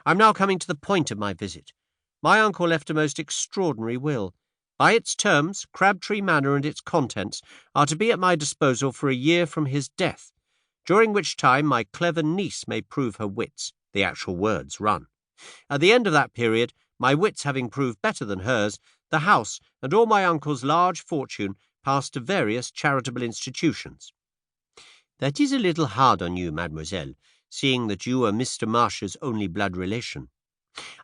I'm now coming to the point of my visit. My uncle left a most extraordinary will. By its terms, Crabtree Manor and its contents are to be at my disposal for a year from his death, during which time my clever niece may prove her wits, the actual words run. At the end of that period, my wits having proved better than hers, the house and all my uncle's large fortune pass to various charitable institutions. That is a little hard on you, mademoiselle, seeing that you are Mr. Marsh's only blood relation.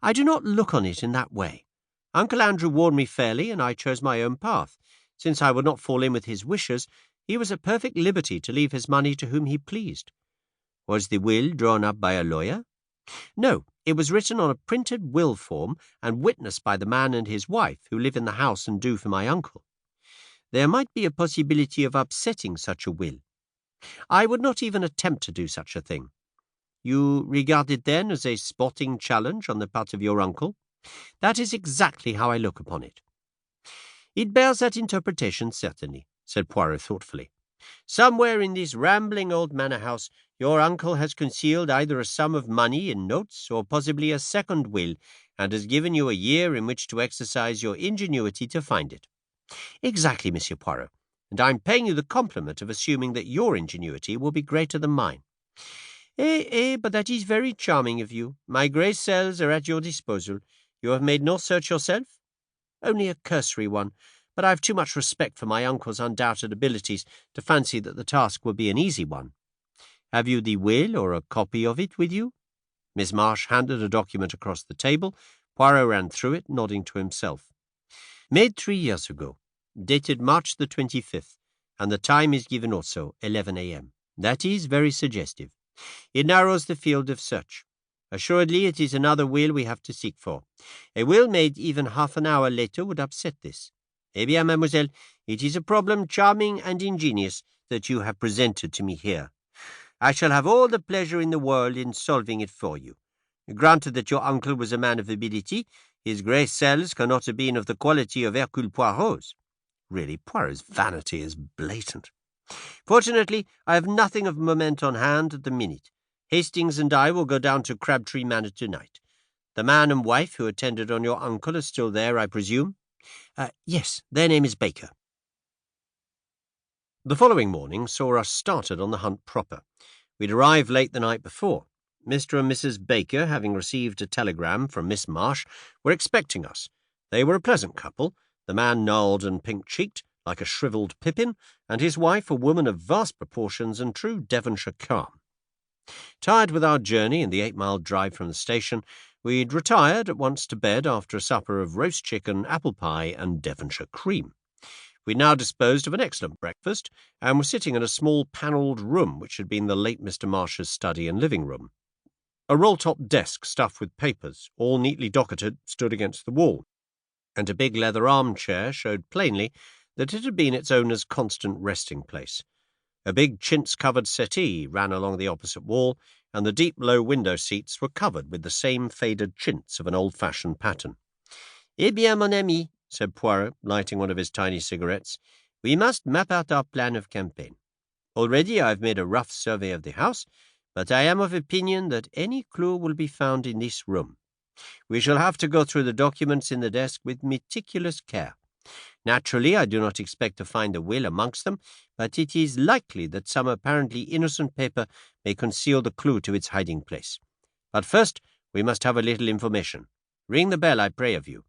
I do not look on it in that way. Uncle Andrew warned me fairly, and I chose my own path. Since I would not fall in with his wishes, he was at perfect liberty to leave his money to whom he pleased. Was the will drawn up by a lawyer? No, it was written on a printed will form and witnessed by the man and his wife who live in the house and do for my uncle. There might be a possibility of upsetting such a will. I would not even attempt to do such a thing. You regard it then as a sporting challenge on the part of your uncle? That is exactly how I look upon it. It bears that interpretation, certainly, said Poirot thoughtfully. Somewhere in this rambling old manor-house your uncle has concealed either a sum of money in notes or possibly a second will, and has given you a year in which to exercise your ingenuity to find it. Exactly, Monsieur Poirot, and I am paying you the compliment of assuming that your ingenuity will be greater than mine. But that is very charming of you. My grey cells are at your disposal. You have made no search yourself? Only a cursory one, but I have too much respect for my uncle's undoubted abilities to fancy that the task will be an easy one. Have you the will or a copy of it with you? Miss Marsh handed a document across the table. Poirot ran through it, nodding to himself. Made 3 years ago, dated March the 25th, and the time is given also, 11 a.m. That is very suggestive. It narrows the field of search. Assuredly, it is another will we have to seek for. A will made even half an hour later would upset this. Eh bien, mademoiselle, it is a problem charming and ingenious that you have presented to me here. I shall have all the pleasure in the world in solving it for you. Granted that your uncle was a man of ability, his grey cells cannot have been of the quality of Hercule Poirot's. Really, Poirot's vanity is blatant. Fortunately, I have nothing of moment on hand at the minute. Hastings and I will go down to Crabtree Manor tonight. The man and wife who attended on your uncle are still there, I presume? Yes, their name is Baker. The following morning saw us started on the hunt proper. We'd arrived late the night before. Mr. and Mrs. Baker, having received a telegram from Miss Marsh, were expecting us. They were a pleasant couple, the man gnarled and pink-cheeked, like a shriveled pippin, and his wife a woman of vast proportions and true Devonshire calm. Tired with our journey and the 8-mile drive from the station, we'd retired at once to bed after a supper of roast chicken, apple pie, and Devonshire cream. We'd now disposed of an excellent breakfast, and were sitting in a small panelled room which had been the late Mr. Marsh's study and living-room. A roll-top desk stuffed with papers, all neatly docketed, stood against the wall, and a big leather armchair showed plainly that it had been its owner's constant resting-place. A big chintz-covered settee ran along the opposite wall, and the deep low window seats were covered with the same faded chintz of an old-fashioned pattern. Eh bien, mon ami, said Poirot, lighting one of his tiny cigarettes, we must map out our plan of campaign. Already I have made a rough survey of the house, but I am of opinion that any clue will be found in this room. We shall have to go through the documents in the desk with meticulous care. Naturally, I do not expect to find a will amongst them, but it is likely that some apparently innocent paper may conceal the clue to its hiding-place. But first, we must have a little information. Ring the bell, I pray of you.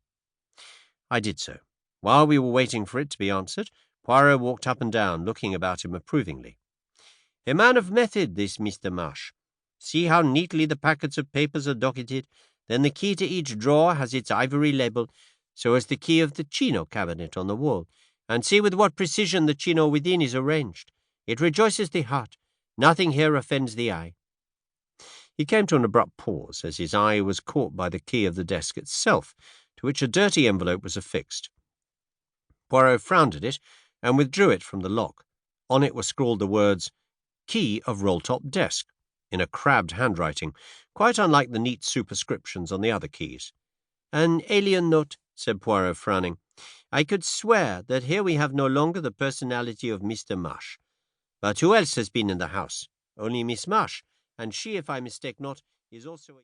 I did so. While we were waiting for it to be answered, Poirot walked up and down, looking about him approvingly. A man of method, this Mr. Marsh. See how neatly the packets of papers are docketed. Then the key to each drawer has its ivory label, so as the key of the chino cabinet on the wall, and see with what precision the chino within is arranged. It rejoices the heart. Nothing here offends the eye. He came to an abrupt pause, as his eye was caught by the key of the desk itself, to which a dirty envelope was affixed. Poirot frowned at it, and withdrew it from the lock. On it were scrawled the words, "Key of roll-top desk," in a crabbed handwriting, quite unlike the neat superscriptions on the other keys. "An alien note," said Poirot, frowning. "I could swear that here we have no longer the personality of Mr. Marsh. But who else has been in the house? Only Miss Marsh, and she, if I mistake not, is also a..."